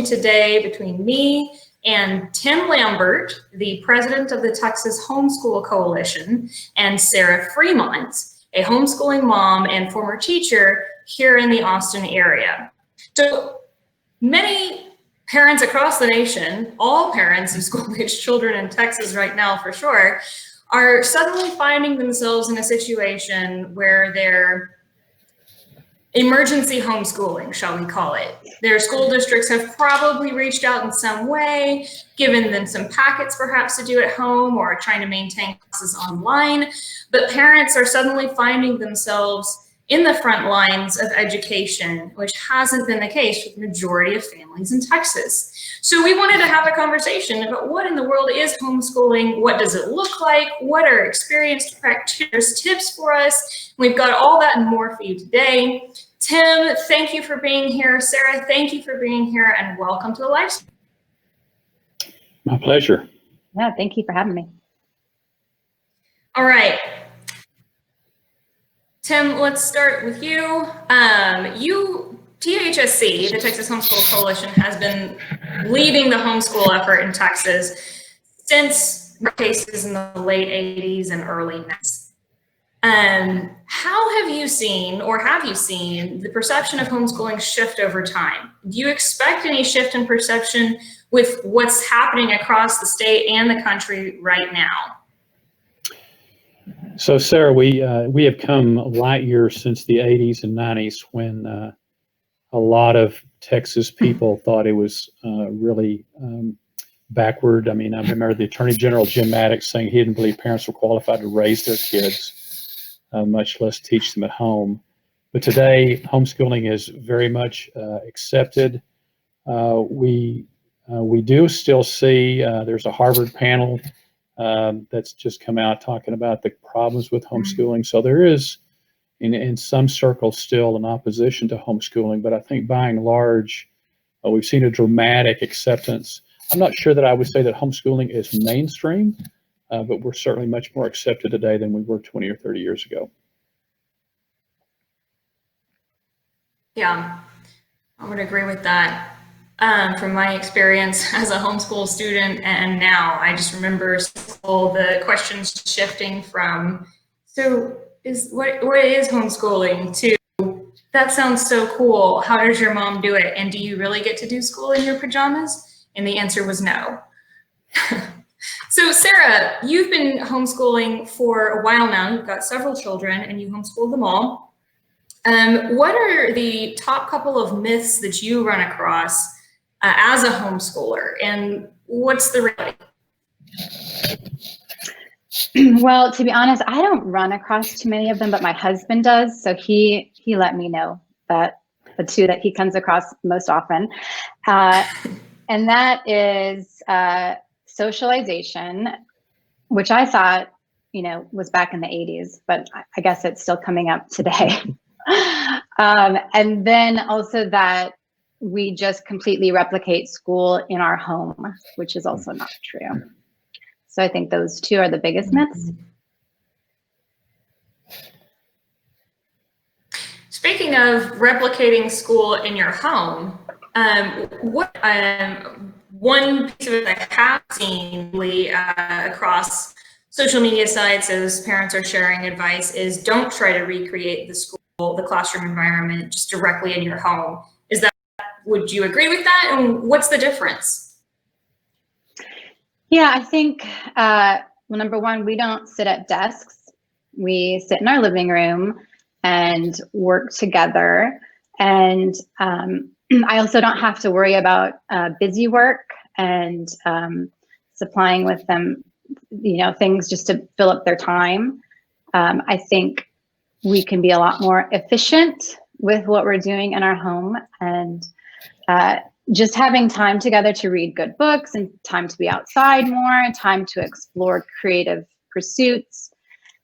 today between me and Tim Lambert, the president of the Texas Homeschool Coalition, and Sarah Fremont, a homeschooling mom and former teacher here in the Austin area. So many parents across the nation, all parents of school-aged children in Texas right now for sure, are suddenly finding themselves in a situation where they're emergency homeschooling, shall we call it. Their school districts have probably reached out in some way, given them some packets perhaps to do at home or trying to maintain classes online, but parents are suddenly finding themselves in the front lines of education, which hasn't been the case with the majority of families in Texas. So we wanted to have a conversation about what in the world is homeschooling, what does it look like, what are experienced practitioners' tips for us. We've got all that and more for you today. Tim, thank you for being here. Sarah, thank you for being here, and welcome to the live stream. My pleasure. Yeah, thank you for having me. All right. Tim, let's start with you. THSC, the Texas Homeschool Coalition, has been leading the homeschool effort in Texas since cases in the late 80s and early 90s. How have you seen, or have you seen, the perception of homeschooling shift over time? Do you expect any shift in perception with what's happening across the state and the country right now? So, Sarah, we have come light years since the 80s and 90s when a lot of Texas people thought it was really backward. I mean, I remember the Attorney General, Jim Maddox, saying he didn't believe parents were qualified to raise their kids, much less teach them at home. But today, homeschooling is very much accepted. We do still see, there's a Harvard panel that's just come out talking about the problems with homeschooling. So there is, in some circles, still an opposition to homeschooling, but I think by and large, we've seen a dramatic acceptance. I'm not sure that I would say that homeschooling is mainstream, but we're certainly much more accepted today than we were 20 or 30 years ago. Yeah, I would agree with that. From my experience as a homeschool student and now, I just remember all the questions shifting from, so what is homeschooling, to that sounds so cool, how does your mom do it, and do you really get to do school in your pajamas? And the answer was no. So Sarah, you've been homeschooling for a while now. You've got several children and you homeschool them all. What are the top couple of myths that you run across as a homeschooler, and what's the reality? Well, to be honest, I don't run across too many of them, but my husband does. So he let me know that the two that he comes across most often, and that is socialization, which I thought, was back in the 80s, but I guess it's still coming up today. And then also that we just completely replicate school in our home, which is also not true. So I think those two are the biggest myths. Speaking of replicating school in your home, one piece of it I have seen across social media sites as parents are sharing advice is don't try to recreate the classroom environment just directly in your home. Would you agree with that? And what's the difference? Yeah, I think, well, number one, we don't sit at desks. We sit in our living room and work together. And I also don't have to worry about busy work and supplying with them, things just to fill up their time. I think we can be a lot more efficient with what we're doing in our home, and just having time together to read good books and time to be outside more, time to explore creative pursuits.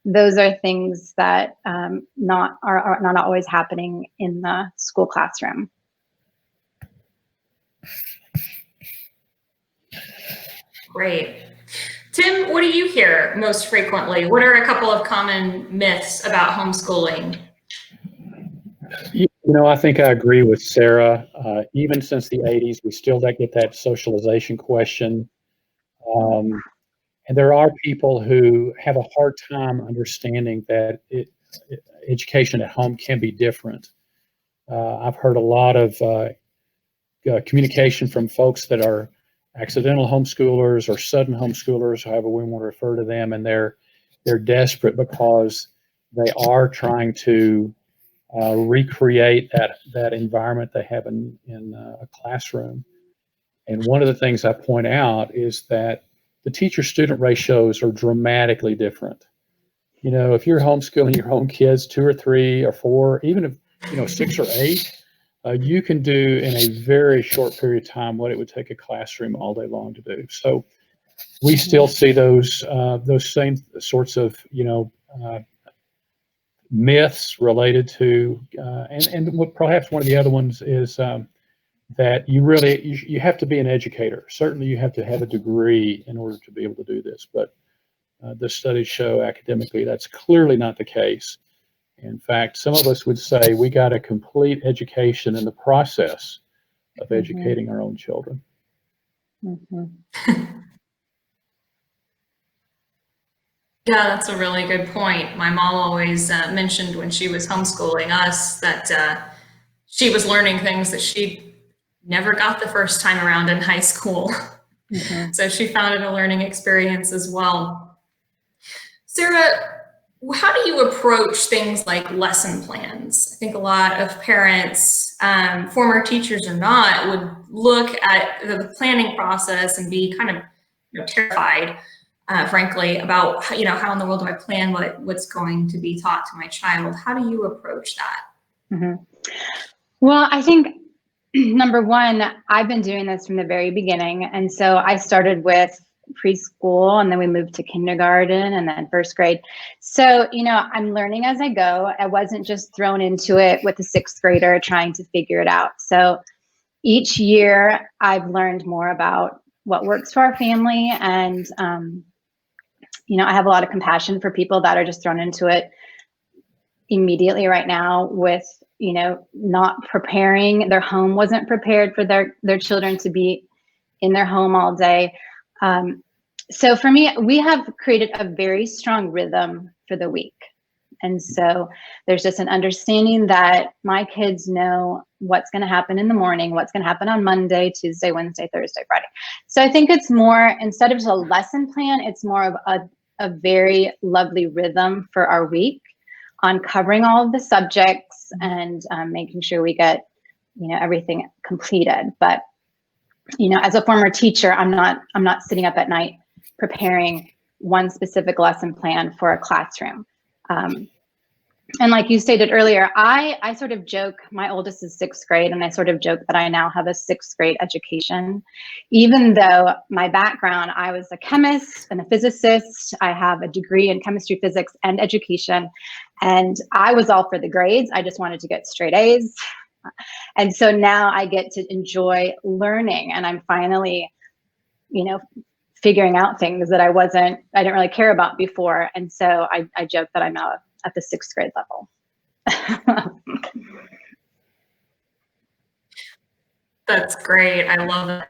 Those are things that are not always happening in the school classroom. Great. Tim, what do you hear most frequently? What are a couple of common myths about homeschooling? I think I agree with Sarah. Even since the 80s, we still don't get that socialization question. And there are people who have a hard time understanding that education at home can be different. I've heard a lot of communication from folks that are accidental homeschoolers or sudden homeschoolers, however we want to refer to them, and they're desperate because they are trying to recreate that environment they have in a classroom. And one of the things I point out is that the teacher-student ratios are dramatically different. If you're homeschooling your own kids, 2 or 3 or 4, even if 6 or 8, you can do in a very short period of time what it would take a classroom all day long to do. So we still see those same sorts of myths related to, and what perhaps one of the other ones is that you have to be an educator. Certainly, you have to have a degree in order to be able to do this. But the studies show academically that's clearly not the case. In fact, some of us would say we got a complete education in the process of educating our own children. Yeah, that's a really good point. My mom always mentioned when she was homeschooling us that she was learning things that she never got the first time around in high school. So she found it a learning experience as well. Sarah, how do you approach things like lesson plans? I think a lot of parents, former teachers or not, would look at the planning process and be kind of terrified, frankly, about how in the world do I plan what's going to be taught to my child? How do you approach that? Well, I think number one, I've been doing this from the very beginning, and so I started with preschool, and then we moved to kindergarten, and then first grade. So I'm learning as I go. I wasn't just thrown into it with a 6th grader trying to figure it out. So each year I've learned more about what works for our family, and I have a lot of compassion for people that are just thrown into it immediately right now with not preparing. Their home wasn't prepared for their children to be in their home all day. So for me, we have created a very strong rhythm for the week. And so there's just an understanding that my kids know what's going to happen in the morning, what's going to happen on Monday, Tuesday, Wednesday, Thursday, Friday. So I think it's more, instead of just a lesson plan, it's more of a very lovely rhythm for our week on covering all of the subjects and making sure we get, everything completed. But, as a former teacher, I'm not sitting up at night preparing one specific lesson plan for a classroom. And like you stated earlier, I sort of joke, my oldest is 6th grade, and I sort of joke that I now have a 6th grade education, even though my background, I was a chemist and a physicist. I have a degree in chemistry, physics, and education, and I was all for the grades. I just wanted to get straight A's. And so now I get to enjoy learning, and I'm finally, figuring out things that I didn't really care about before. And so I joke that I'm now at the 6th grade level. That's great. I love it.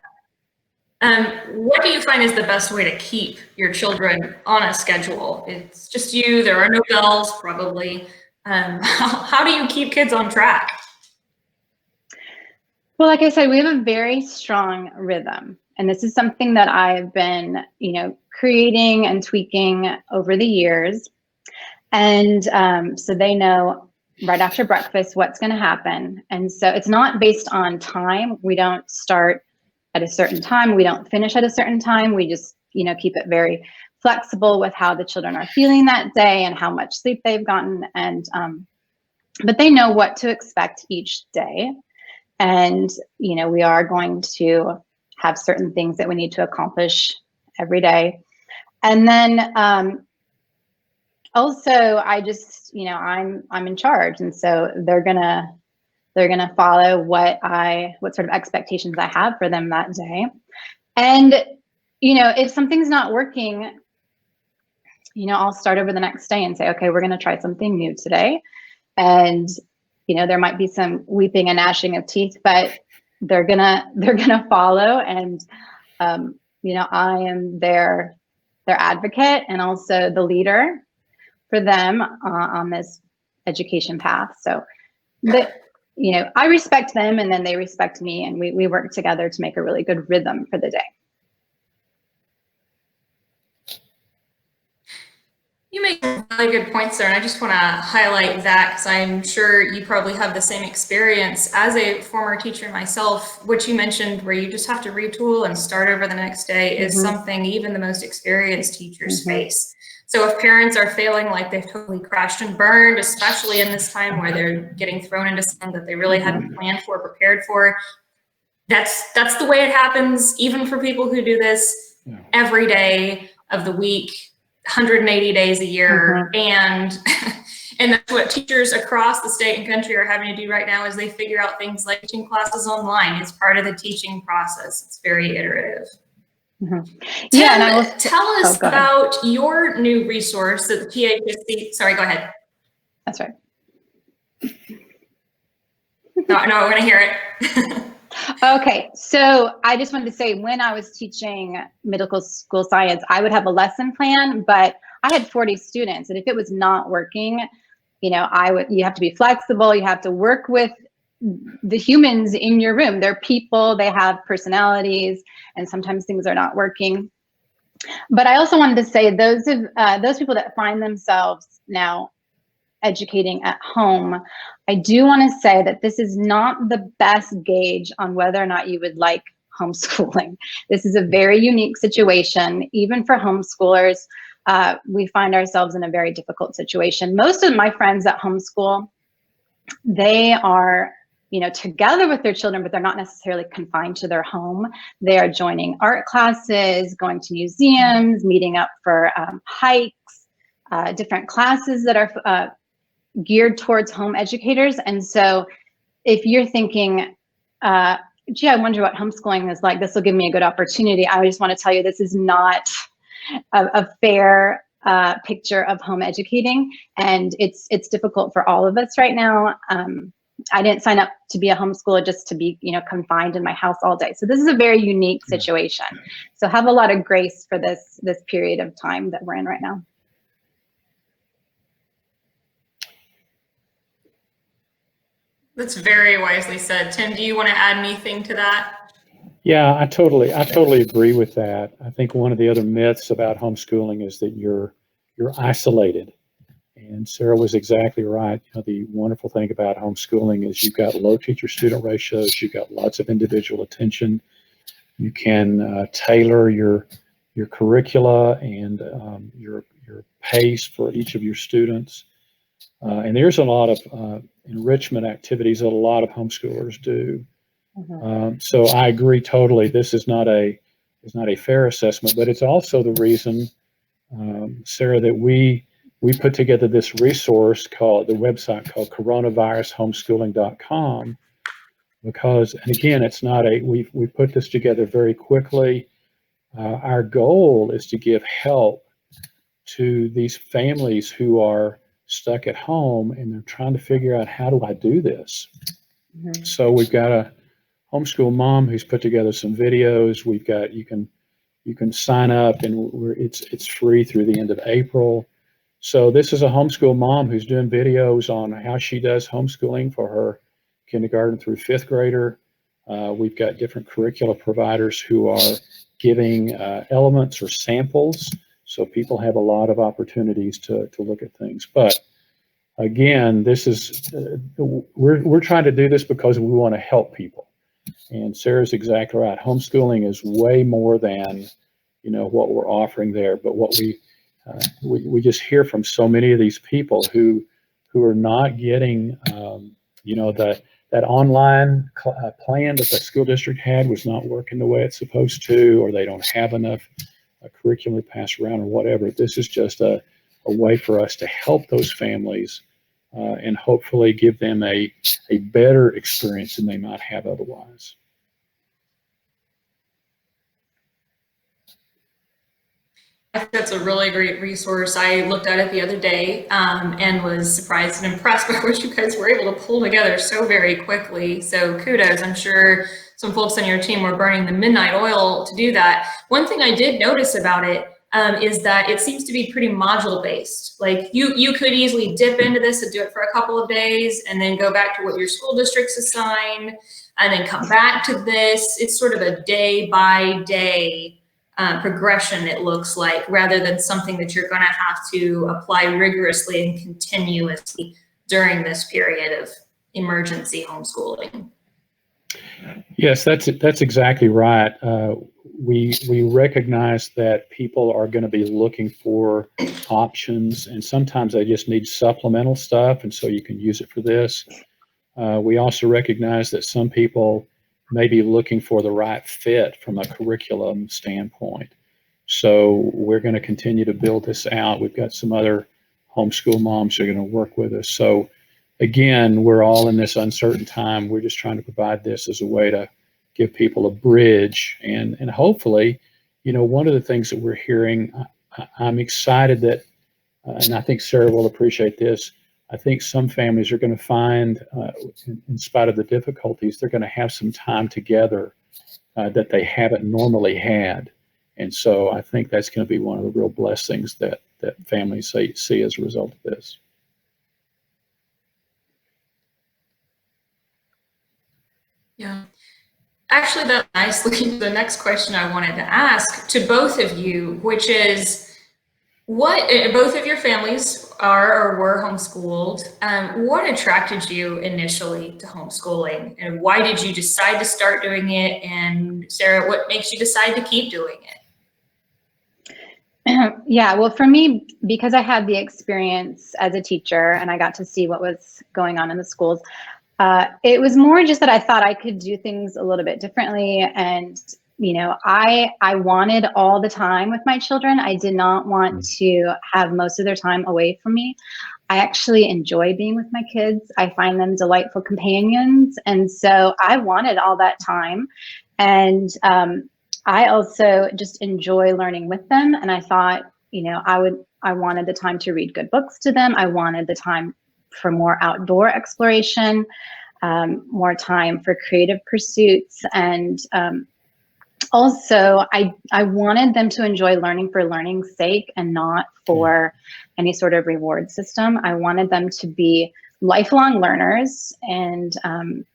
What do you find is the best way to keep your children on a schedule? It's just you, there are no bells, probably. How do you keep kids on track? Well, like I said, we have a very strong rhythm. And this is something that I've been, creating and tweaking over the years. And so they know right after breakfast what's going to happen. And so it's not based on time. We don't start at a certain time. We don't finish at a certain time. We just, keep it very flexible with how the children are feeling that day and how much sleep they've gotten. And but they know what to expect each day. And, we are going to have certain things that we need to accomplish every day. And then also, I just, I'm in charge, and so they're gonna follow what sort of expectations I have for them that day. And if something's not working, I'll start over the next day and say, okay, we're gonna try something new today, and there might be some weeping and gnashing of teeth, but they're gonna follow. And I am their advocate and also the leader for them on this education path. So I respect them, and then they respect me, and we work together to make a really good rhythm for the day. You make really good points there, and I just want to highlight that because I'm sure you probably have the same experience as a former teacher myself. What you mentioned, where you just have to retool and start over the next day, is something even the most experienced teachers face. So if parents are feeling like they've totally crashed and burned, especially in this time where they're getting thrown into something that they really hadn't planned for, prepared for, that's the way it happens, even for people who do this every day of the week, 180 days a year. And that's what teachers across the state and country are having to do right now, is they figure out things like teaching classes online. It's part of the teaching process. It's very iterative. Tim, tell us about your new resource that the PHSC, sorry, go ahead. That's right. No, I want to hear it. Okay, so I just wanted to say, when I was teaching middle school science, I would have a lesson plan, but I had 40 students, and if it was not working, you have to be flexible. You have to work with the humans in your room. They're people, they have personalities, and sometimes things are not working. But I also wanted to say, those people that find themselves now educating at home, I do want to say that this is not the best gauge on whether or not you would like homeschooling. This is a very unique situation. Even for homeschoolers, we find ourselves in a very difficult situation. Most of my friends that homeschool, they are together with their children, but they're not necessarily confined to their home. They are joining art classes, going to museums, meeting up for hikes, different classes that are geared towards home educators. And so if you're thinking, gee, I wonder what homeschooling is like, this will give me a good opportunity, I just want to tell you, this is not a fair picture of home educating. And it's difficult for all of us right now. I didn't sign up to be a homeschooler just to be, confined in my house all day. So this is a very unique situation. So have a lot of grace for this period of time that we're in right now. That's very wisely said. Tim, do you want to add anything to that? Yeah, I totally agree with that. I think one of the other myths about homeschooling is that you're isolated. And Sarah was exactly right. The wonderful thing about homeschooling is you've got low teacher-student ratios, you've got lots of individual attention. You can tailor your curricula and your pace for each of your students. And there's a lot of enrichment activities that a lot of homeschoolers do. So I agree totally. This is not a fair assessment, but it's also the reason, Sarah, that we put together this resource called coronavirushomeschooling.com, because, and again, it's not we put this together very quickly. Our goal is to give help to these families who are stuck at home and they're trying to figure out, how do I do this? So we've got a homeschool mom who's put together some videos. We've got, you can sign up, and it's free through the end of April. So this is a homeschool mom who's doing videos on how she does homeschooling for her kindergarten through fifth grader. We've got different curricula providers who are giving elements or samples, so people have a lot of opportunities to look at things. But again, this is we're trying to do this because we want to help people. And Sarah's exactly right. Homeschooling is way more than what we're offering there. But what we just hear from so many of these people who are not getting that online plan that the school district had was not working the way it's supposed to, or they don't have enough curriculum to pass around, or whatever. This is just a way for us to help those families and hopefully give them a better experience than they might have otherwise. I think that's a really great resource. I looked at it the other day and was surprised and impressed by what you guys were able to pull together so very quickly. So kudos. I'm sure some folks on your team were burning the midnight oil to do that. One thing I did notice about it is that it seems to be pretty module based. Like you could easily dip into this and do it for a couple of days and then go back to what your school districts assign and then come back to this. It's sort of a day by day progression, it looks like, rather than something that you're going to have to apply rigorously and continuously during this period of emergency homeschooling. Yes, that's exactly right. We recognize that people are going to be looking for options, and sometimes they just need supplemental stuff, and so you can use it for this. We also recognize that some people may be looking for the right fit from a curriculum standpoint. So we're going to continue to build this out. We've got some other homeschool moms who are going to work with us. So again, we're all in this uncertain time. We're just trying to provide this as a way to give people a bridge. And hopefully, you know, one of the things that we're hearing, I'm excited that, and I think Sarah will appreciate this, I think some families are going to find, in spite of the difficulties, they're going to have some time together that they haven't normally had. And so I think that's going to be one of the real blessings that families see as a result of this. Yeah. Actually, that's nice. Looking to the next question I wanted to ask to both of you, which is, what both of your families are or were homeschooled. What attracted you initially to homeschooling, and why did you decide to start doing it? And Sarah, what makes you decide to keep doing it? Yeah, well, for me, because I had the experience as a teacher and I got to see what was going on in the schools, it was more just that I thought I could do things a little bit differently. And you know, I wanted all the time with my children. I did not want to have most of their time away from me. I actually enjoy being with my kids. I find them delightful companions. And so I wanted all that time. And I also just enjoy learning with them. And I thought, you know, I wanted the time to read good books to them. I wanted the time for more outdoor exploration, more time for creative pursuits. And also, I wanted them to enjoy learning for learning's sake and not for any sort of reward system. I wanted them to be lifelong learners and,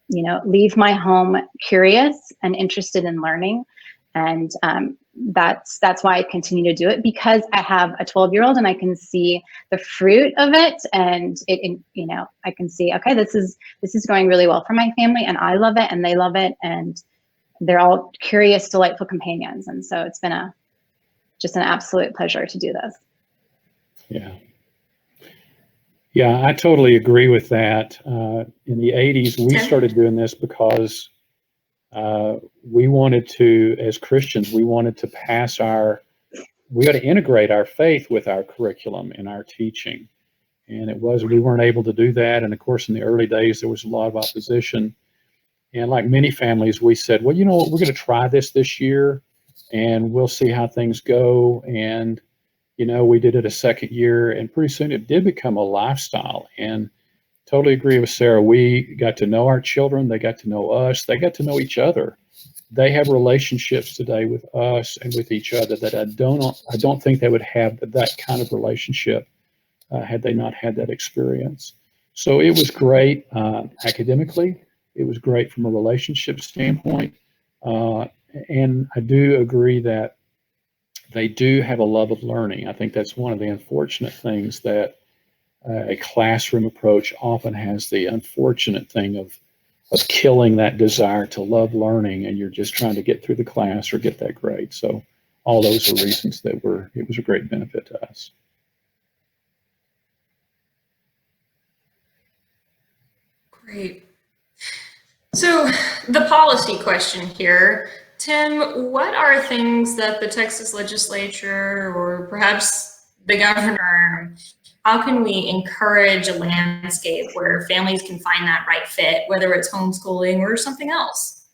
you know, leave my home curious and interested in learning. And that's why I continue to do it, because I have a 12-year-old and I can see the fruit of it, and it, you know, I can see, okay, this is going really well for my family, and I love it, and they love it, and they're all curious, delightful companions. And so it's been just an absolute pleasure to do this. Yeah. Yeah, I totally agree with that. In the 80s, we started doing this because we wanted to, as Christians, we wanted to we got to integrate our faith with our curriculum and our teaching. And we weren't able to do that. And of course, in the early days, there was a lot of opposition. And like many families, we said, well, you know what, we're going to try this year and we'll see how things go. And, you know, we did it a second year, and pretty soon it did become a lifestyle. And totally agree with Sarah. We got to know our children. They got to know us. They got to know each other. They have relationships today with us and with each other that I don't think they would have that kind of relationship had they not had that experience. So it was great academically. It was great from a relationship standpoint. And I do agree that they do have a love of learning. I think that's one of the unfortunate things, that a classroom approach often has the unfortunate thing of killing that desire to love learning, and you're just trying to get through the class or get that grade. So all those are reasons that it was a great benefit to us. Great. So the policy question here, Tim, what are things that the Texas legislature or perhaps the governor, how can we encourage a landscape where families can find that right fit, whether it's homeschooling or something else?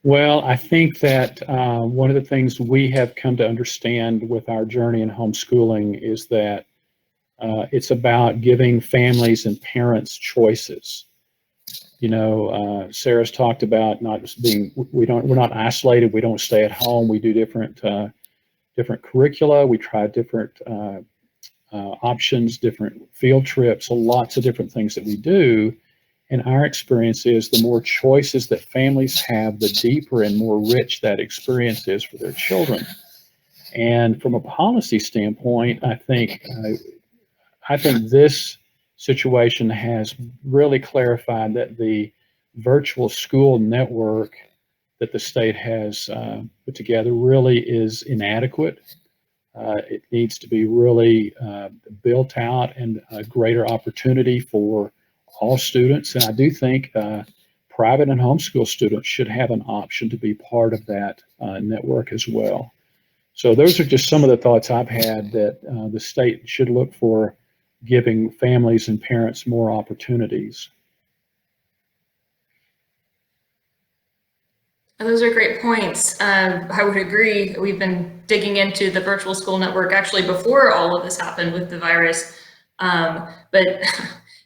Well, I think that one of the things we have come to understand with our journey in homeschooling is that it's about giving families and parents choices. You know, Sarah's talked about not just being, we're not isolated. We don't stay at home. We do different curricula. We try different options, different field trips, so lots of different things that we do. And our experience is the more choices that families have, the deeper and more rich that experience is for their children. And from a policy standpoint, I think this situation has really clarified that the virtual school network that the state has put together really is inadequate. It needs to be really built out and a greater opportunity for all students. And I do think private and homeschool students should have an option to be part of that network as well. So those are just some of the thoughts I've had, that the state should look for giving families and parents more opportunities. Those are great points. I would agree. We've been digging into the virtual school network actually before all of this happened with the virus. But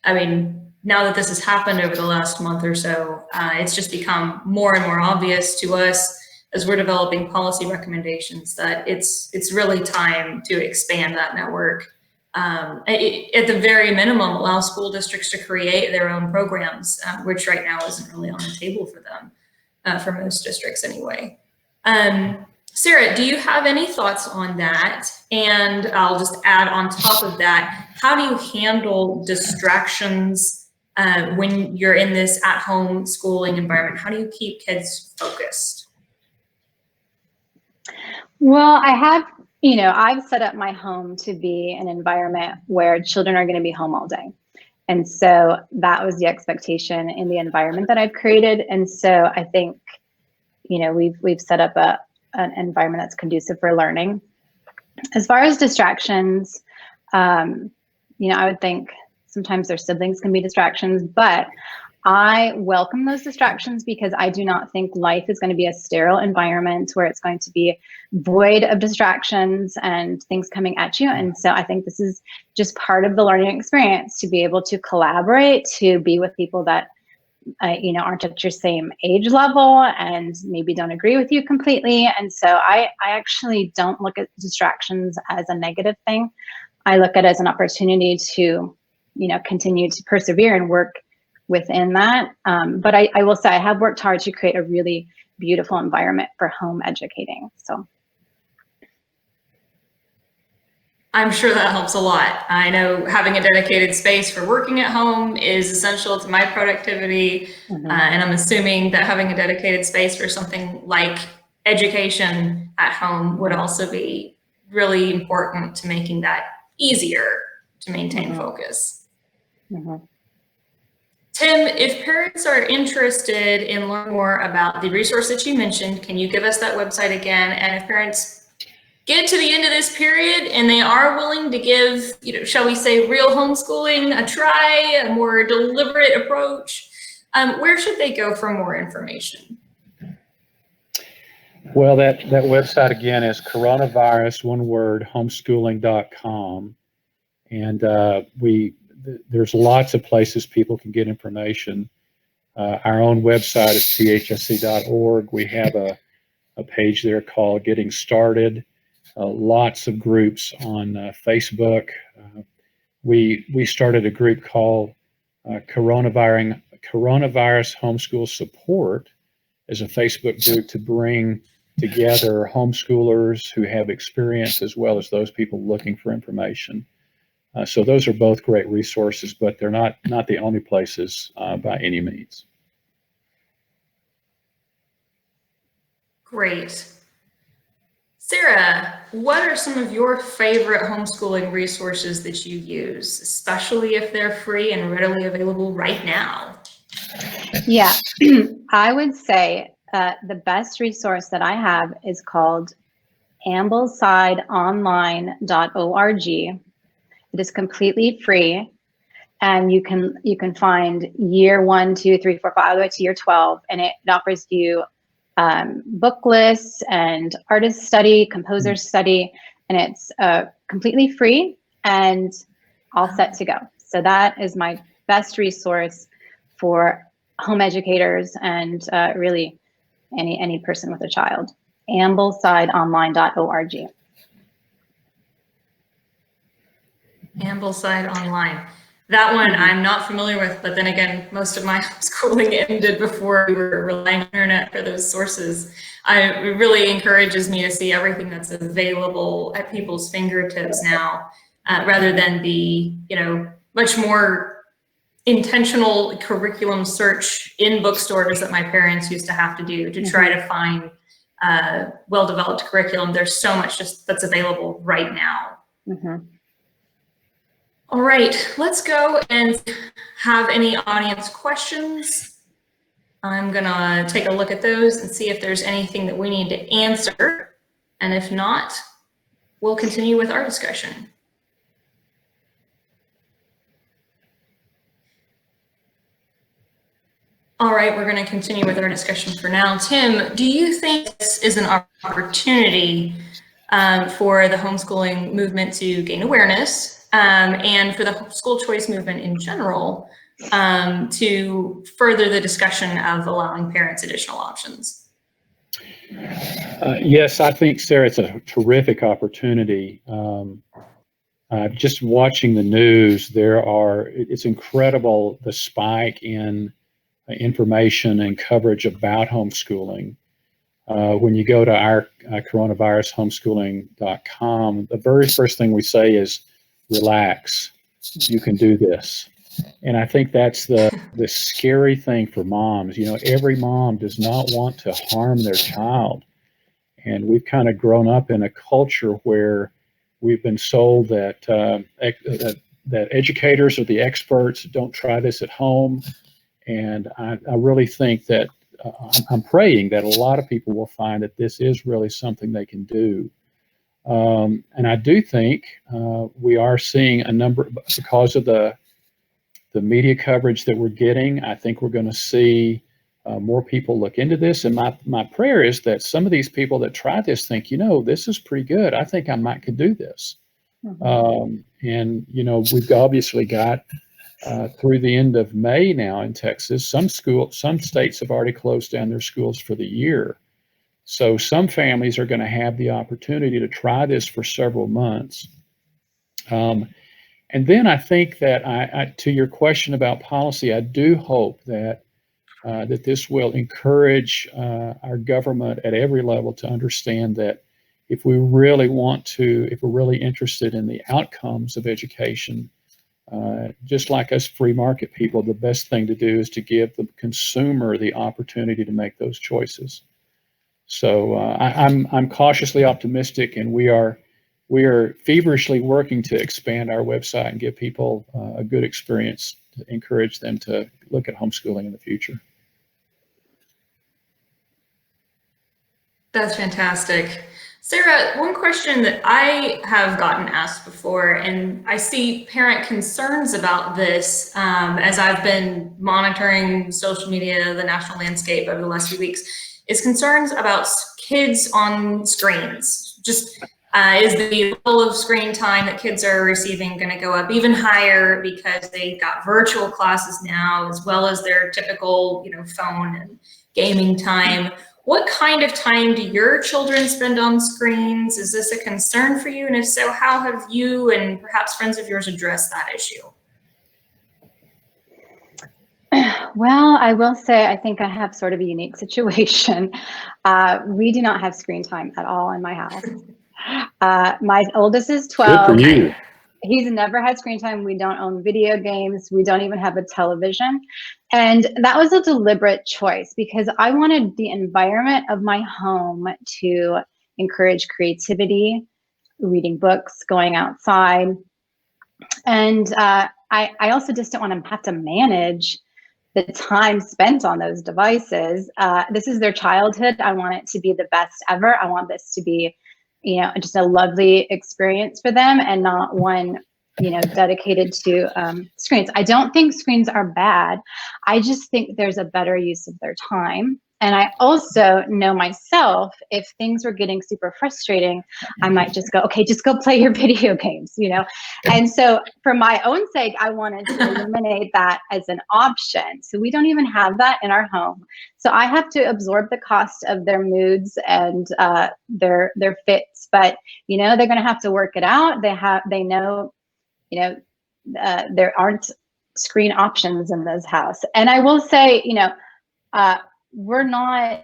I mean, now that this has happened over the last month or so, it's just become more and more obvious to us as we're developing policy recommendations that it's really time to expand that network. At the very minimum, allow school districts to create their own programs, which right now isn't really on the table for them. For most districts anyway. Sarah, do you have any thoughts on that? And I'll just add on top of that, how do you handle distractions when you're in this at-home schooling environment? How do you keep kids focused? Well, I've set up my home to be an environment where children are going to be home all day. And so that was the expectation in the environment that I've created. And so I think, we've set up an environment that's conducive for learning. As far as distractions, I would think sometimes their siblings can be distractions, but I welcome those distractions because I do not think life is going to be a sterile environment where it's going to be void of distractions and things coming at you. And so I think this is just part of the learning experience, to be able to collaborate, to be with people that aren't at your same age level and maybe don't agree with you completely. And so I actually don't look at distractions as a negative thing. I look at it as an opportunity to, continue to persevere and work within that. But I will say I have worked hard to create a really beautiful environment for home educating. So I'm sure that helps a lot. I know having a dedicated space for working at home is essential to my productivity. And I'm assuming that having a dedicated space for something like education at home would also be really important to making that easier to maintain focus. Tim, if parents are interested in learning more about the resource that you mentioned, can you give us that website again? And if parents get to the end of this period and they are willing to give, shall we say, real homeschooling a try, a more deliberate approach, where should they go for more information? Well, that website again is coronavirus, one word, homeschooling.com. And there's lots of places people can get information. Our own website is phsc.org. We have a page there called Getting Started. Lots of groups on Facebook. We started a group called Coronavirus Homeschool Support as a Facebook group to bring together homeschoolers who have experience as well as those people looking for information. So those are both great resources, but they're not the only places by any means. Great. Sarah, what are some of your favorite homeschooling resources that you use, especially if they're free and readily available right now? Yeah, I would say the best resource that I have is called amblesideonline.org. It is completely free, and you can find year 1, 2, 3, 4, 5, all the way to year 12, and it offers you book lists and artist study, composer study, and it's completely free and all set to go. So that is my best resource for home educators and really any person with a child. AmblesideOnline.org. Ambleside Online. That one I'm not familiar with, but then again, most of my homeschooling ended before we were relying on internet for those sources. It really encourages me to see everything that's available at people's fingertips now, rather than the, much more intentional curriculum search in bookstores that my parents used to have to do to try to find well-developed curriculum. There's so much just that's available right now. All right, let's go and have any audience questions. I'm gonna take a look at those and see if there's anything that we need to answer. And if not, we'll continue with our discussion. All right, we're gonna continue with our discussion for now. Tim, do you think this is an opportunity for the homeschooling movement to gain awareness and for the school choice movement in general to further the discussion of allowing parents additional options? Yes, I think, Sarah, it's a terrific opportunity. Just watching the news, it's incredible the spike in information and coverage about homeschooling. When you go to our coronavirushomeschooling.com, the very first thing we say is, relax, you can do this. And I think that's the scary thing for moms. Every mom does not want to harm their child. And we've kind of grown up in a culture where we've been sold that that educators are the experts, don't try this at home. And I really think that I'm praying that a lot of people will find that this is really something they can do. And I do think we are seeing a number, because of the media coverage that we're getting, I think we're going to see more people look into this. And my prayer is that some of these people that try this think, this is pretty good. I think I could do this. And, we've obviously got through the end of May now in Texas, some states have already closed down their schools for the year. So some families are going to have the opportunity to try this for several months. And then I think that to your question about policy, I do hope that that this will encourage our government at every level to understand that if we're really interested in the outcomes of education, just like us free market people, the best thing to do is to give the consumer the opportunity to make those choices. So I'm cautiously optimistic, and we are feverishly working to expand our website and give people a good experience to encourage them to look at homeschooling in the future. That's fantastic. Sarah, one question that I have gotten asked before, and I see parent concerns about this as I've been monitoring social media, the national landscape over the last few weeks, is concerns about kids on screens. Just is the level of screen time that kids are receiving going to go up even higher because they got virtual classes now, as well as their typical, phone and gaming time? What kind of time do your children spend on screens? Is this a concern for you? And if so, how have you and perhaps friends of yours addressed that issue? Well, I will say I think I have sort of a unique situation. We do not have screen time at all in my house. My oldest is 12. Good for you. He's never had screen time. We don't own video games. We don't even have a television. And that was a deliberate choice because I wanted the environment of my home to encourage creativity, reading books, going outside. And I also just don't want to have to manage the time spent on those devices. This is their childhood. I want it to be the best ever. I want this to be, just a lovely experience for them and not one, dedicated to screens. I don't think screens are bad. I just think there's a better use of their time. And I also know myself, if things were getting super frustrating, I might just go, okay, just go play your video games, you know? And so for my own sake, I wanted to eliminate that as an option. So we don't even have that in our home. So I have to absorb the cost of their moods and their fits, but you know, they're going to have to work it out. They know, you know, there aren't screen options in this house. And I will say, you know, we're not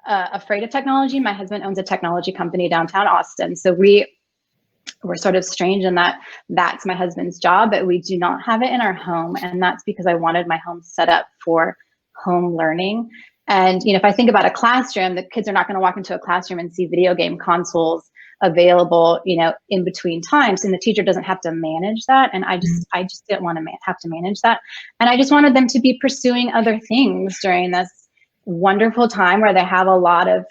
afraid of technology. My husband owns a technology company downtown Austin. So we're sort of strange in that that's my husband's job, but we do not have it in our home. And that's because I wanted my home set up for home learning. And, you know, if I think about a classroom, the kids are not going to walk into a classroom and see video game consoles available, you know, in between times, and the teacher doesn't have to manage that. And I just didn't want to have to manage that. And I just wanted them to be pursuing other things during this wonderful time where they have a lot of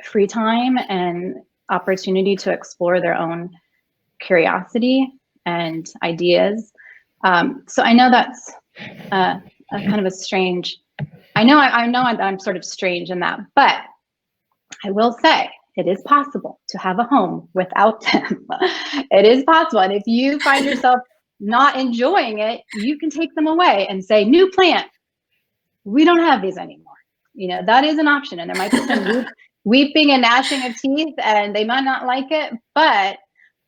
free time and opportunity to explore their own curiosity and ideas. So I know that's a kind of a strange, I know I'm sort of strange in that, but I will say it is possible to have a home without them. It is possible. And if you find yourself not enjoying it, you can take them away and say, new plant. We don't have these anymore. You know, that is an option. And there might be some weeping and gnashing of teeth, and they might not like it, but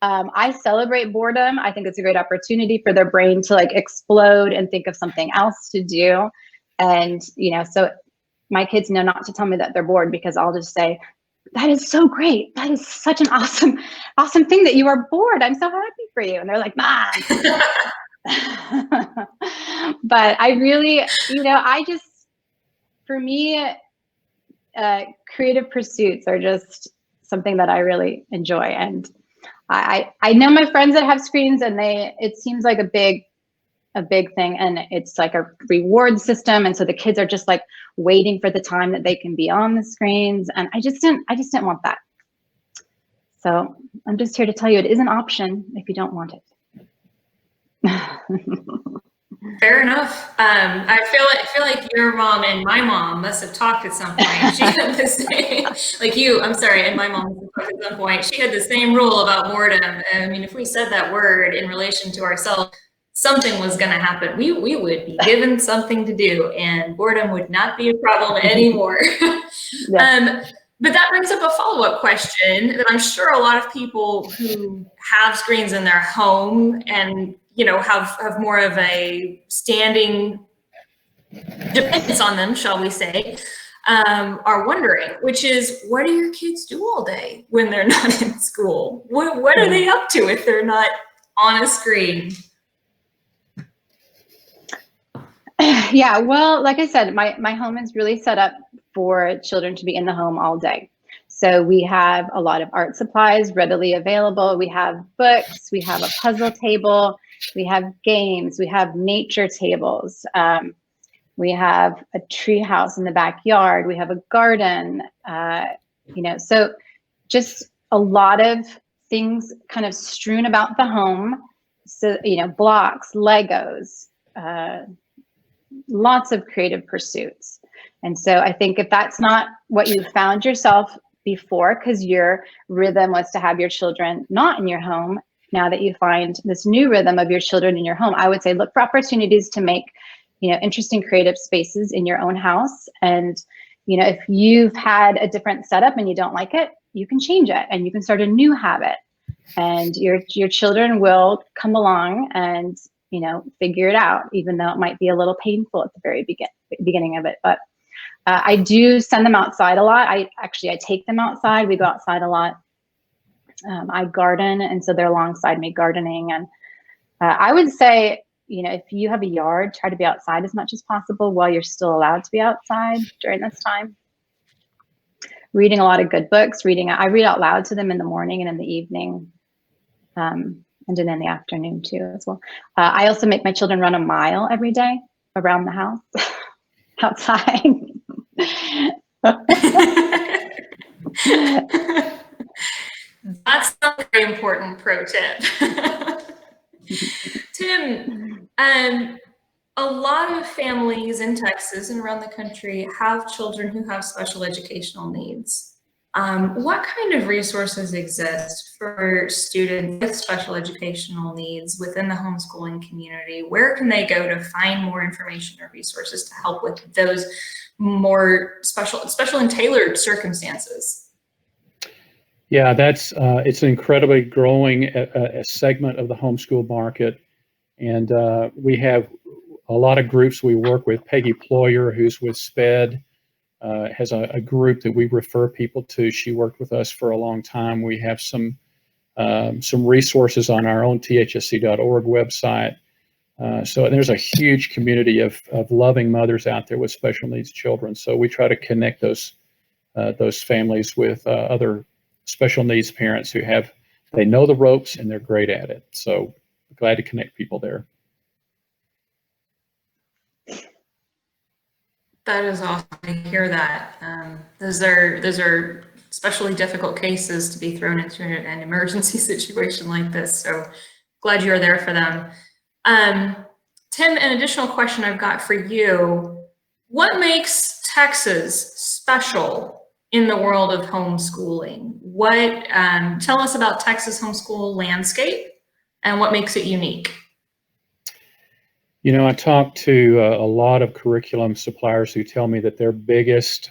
I celebrate boredom. I think it's a great opportunity for their brain to like explode and think of something else to do. And, you know, so my kids know not to tell me that they're bored, because I'll just say, that is so great. That is such an awesome thing that you are bored. I'm so happy for you. And they're like, Mom. But I really, you know, for me, creative pursuits are just something that I really enjoy. And I know my friends that have screens, and it seems like a big thing, and it's like a reward system. And so the kids are just like waiting for the time that they can be on the screens. And I just didn't want that. So I'm just here to tell you it is an option if you don't want it. Fair enough. I feel like your mom and my mom must have talked at some point. She had the same, like you, I'm sorry, and my mom must have talked at some point. She had the same rule about boredom. I mean, if we said that word in relation to ourselves, something was going to happen. We would be given something to do, and boredom would not be a problem anymore. Yeah. But that brings up a follow-up question that I'm sure a lot of people who have screens in their home and, you know, have more of a standing dependence on them, shall we say, are wondering, which is, what do your kids do all day when they're not in school? What are they up to if they're not on a screen? Yeah, well, like I said, my home is really set up for children to be in the home all day. So we have a lot of art supplies readily available. We have books, we have a puzzle table, we have games, we have nature tables. We have a tree house in the backyard. We have a garden, you know, so just a lot of things kind of strewn about the home. So, you know, blocks, Legos, lots of creative pursuits. And so I think if that's not what you found yourself before, because your rhythm was to have your children not in your home, now that you find this new rhythm of your children in your home, I would say look for opportunities to make, you know, interesting creative spaces in your own house. And, you know, if you've had a different setup and you don't like it, you can change it and you can start a new habit, and your children will come along and, you know, figure it out, even though it might be a little painful at the very beginning of it. But I do send them outside a lot. I take them outside. We go outside a lot. I garden, and so they're alongside me gardening. And I would say, you know, if you have a yard, try to be outside as much as possible while you're still allowed to be outside during this time. Reading a lot of good books. I read out loud to them in the morning and in the evening, and then in the afternoon too as well. I also make my children run a mile every day around the house outside. That's a very important pro tip. Tim, a lot of families in Texas and around the country have children who have special educational needs. What kind of resources exist for students with special educational needs within the homeschooling community? Where can they go to find more information or resources to help with those more special and tailored circumstances? Yeah, that's it's an incredibly growing a segment of the homeschool market, and we have a lot of groups we work with. Peggy Ployer, who's with SPED, has a group that we refer people to. She worked with us for a long time. We have some resources on our own thsc.org website. So there's a huge community of loving mothers out there with special needs children. So we try to connect those families with other special needs parents who they know the ropes and they're great at it. So glad to connect people there. That is awesome to hear that. Those are especially difficult cases to be thrown into an emergency situation like this. So glad you're there for them. Tim, an additional question I've got for you. What makes Texas special in the world of homeschooling? Tell us about Texas homeschool landscape and what makes it unique. You know, I talk to a lot of curriculum suppliers who tell me that their biggest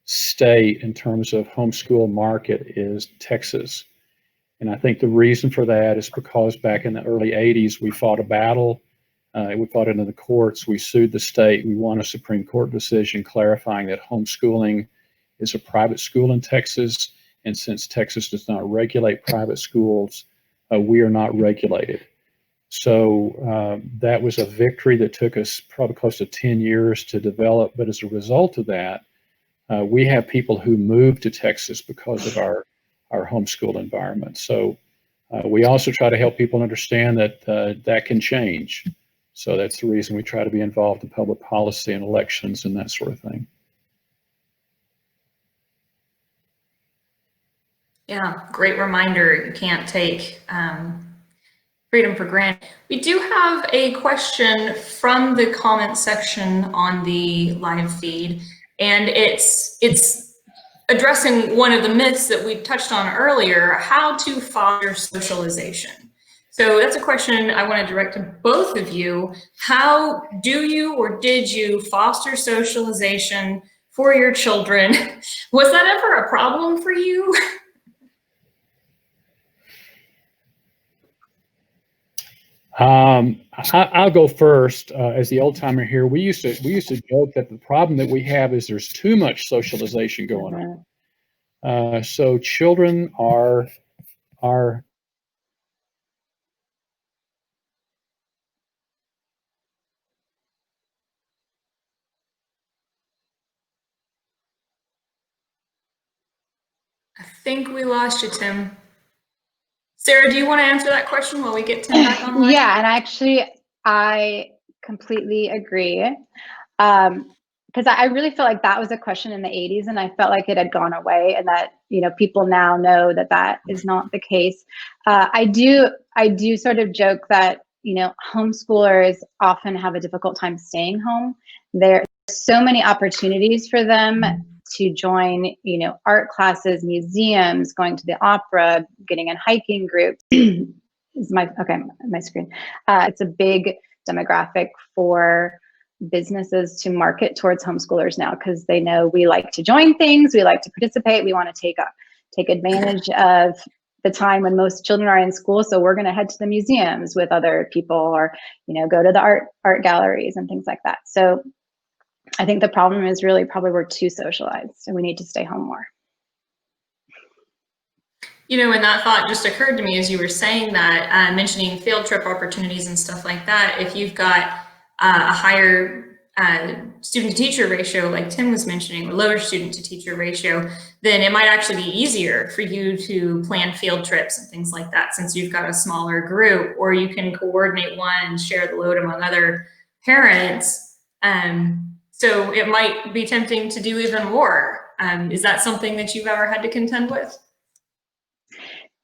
state in terms of homeschool market is Texas. And I think the reason for that is because back in the early 80s, we fought a battle. We fought it in the courts. We sued the state. We won a Supreme Court decision clarifying that homeschooling is a private school in Texas. And since Texas does not regulate private schools, we are not regulated. So that was a victory that took us probably close to 10 years to develop. But as a result of that, we have people who moved to Texas because of our homeschool environment. So we also try to help people understand that that can change. So that's the reason we try to be involved in public policy and elections and that sort of thing. Yeah, great reminder. You can't take freedom for granted. We do have a question from the comment section on the live feed, and it's addressing one of the myths that we touched on earlier, how to foster socialization. So that's a question I want to direct to both of you. How do you or did you foster socialization for your children? Was that ever a problem for you? I'll go first. As the old timer here, we used to joke that the problem that we have is there's too much socialization going on. So children are I think we lost you, Tim. Sarah, do you want to answer that question while we get Tim back online? Yeah, and actually, I completely agree. Because I really feel like that was a question in the 80s, and I felt like it had gone away, and that people now know that that is not the case. I do sort of joke that homeschoolers often have a difficult time staying home. There's so many opportunities for them to join, art classes, museums, going to the opera, getting in hiking groups. Is my screen? It's a big demographic for businesses to market towards homeschoolers now, because they know we like to join things, we like to participate, we want to take advantage of the time when most children are in school. So we're going to head to the museums with other people, or go to the art galleries and things like that. So I think the problem is really probably we're too socialized and we need to stay home more. And that thought just occurred to me as you were saying that, mentioning field trip opportunities and stuff like that. If you've got a higher student-to-teacher ratio, like Tim was mentioning, or lower student-to-teacher ratio, then it might actually be easier for you to plan field trips and things like that, since you've got a smaller group, or you can coordinate one and share the load among other parents. So it might be tempting to do even more. Is that something that you've ever had to contend with?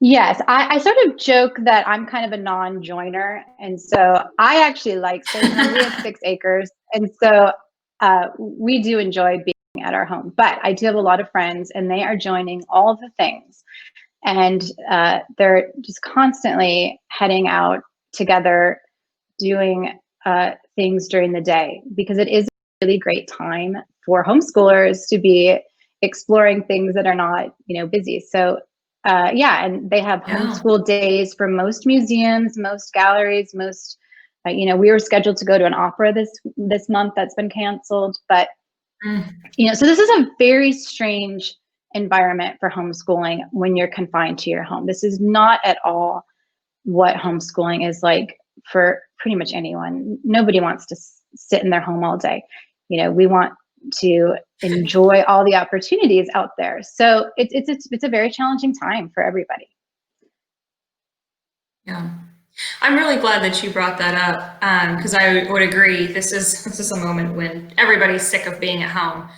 Yes, I sort of joke that I'm kind of a non-joiner, and so I actually like staying home. We have 6 acres, and so we do enjoy being at our home. But I do have a lot of friends, and they are joining all the things, and they're just constantly heading out together, doing things during the day, because it is a really great time for homeschoolers to be exploring things that are not, busy. So yeah, and they have Yeah. homeschool days for most museums, most galleries, most. We were scheduled to go to an opera this month that's been canceled, but Mm. so this is a very strange environment for homeschooling when you're confined to your home. This is not at all what homeschooling is like for pretty much anyone. Nobody wants to sit in their home all day. We want to enjoy all the opportunities out there. So it's a very challenging time for everybody. Yeah. I'm really glad that you brought that up, because I would agree. This is a moment when everybody's sick of being at home,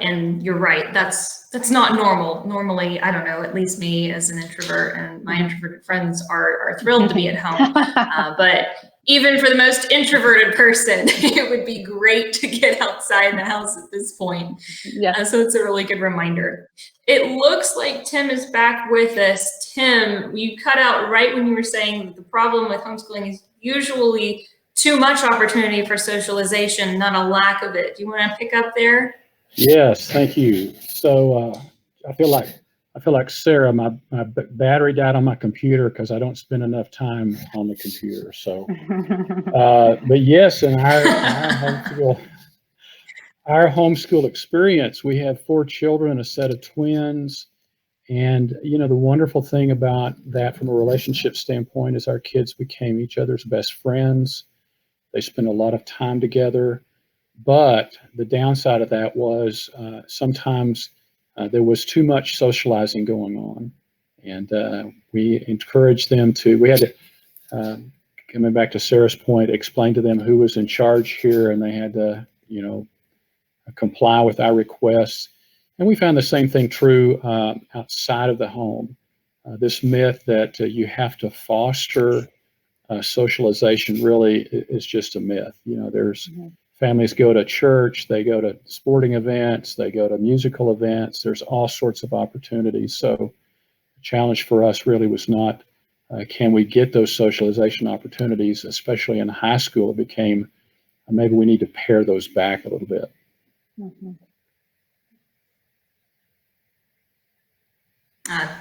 and you're right. That's not normal. Normally, I don't know. At least me as an introvert and my introverted friends are thrilled to be at home. But even for the most introverted person, it would be great to get outside the house at this point. Yeah. So it's a really good reminder. It looks like Tim is back with us. Tim, you cut out right when you were saying the problem with homeschooling is usually too much opportunity for socialization, not a lack of it. Do you want to pick up there? Yes, thank you. So I feel like Sarah. My battery died on my computer because I don't spend enough time on the computer. So, but yes, in our homeschool experience, we had 4 children, a set of twins. And, the wonderful thing about that from a relationship standpoint is our kids became each other's best friends. They spent a lot of time together. But the downside of that was sometimes there was too much socializing going on. And we encouraged them we had to, coming back to Sarah's point, explain to them who was in charge here, and they had to, comply with our requests. And we found the same thing true outside of the home. This myth that you have to foster socialization really is just a myth. There's families go to church, they go to sporting events, they go to musical events. There's all sorts of opportunities. So the challenge for us really was not can we get those socialization opportunities, especially in high school. It became maybe we need to pare those back a little bit.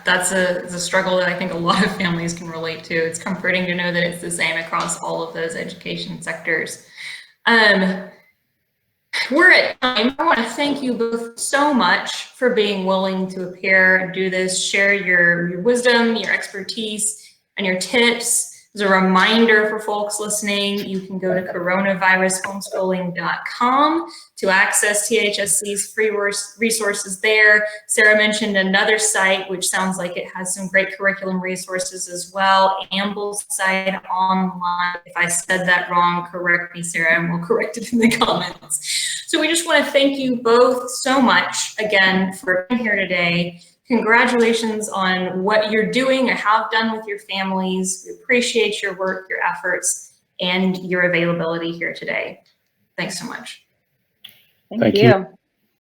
That's a struggle that I think a lot of families can relate to. It's comforting to know that it's the same across all of those education sectors. We're at time. I want to thank you both so much for being willing to appear and do this, share your wisdom, your expertise, and your tips. As a reminder for folks listening, you can go to coronavirushomeschooling.com to access THSC's free resources there. Sarah mentioned another site, which sounds like it has some great curriculum resources as well, Amble's site online. If I said that wrong, correct me, Sarah, and we'll correct it in the comments. So we just want to thank you both so much again for being here today. Congratulations on what you're doing or have done with your families. We appreciate your work, your efforts, and your availability here today. Thanks so much. Thank you.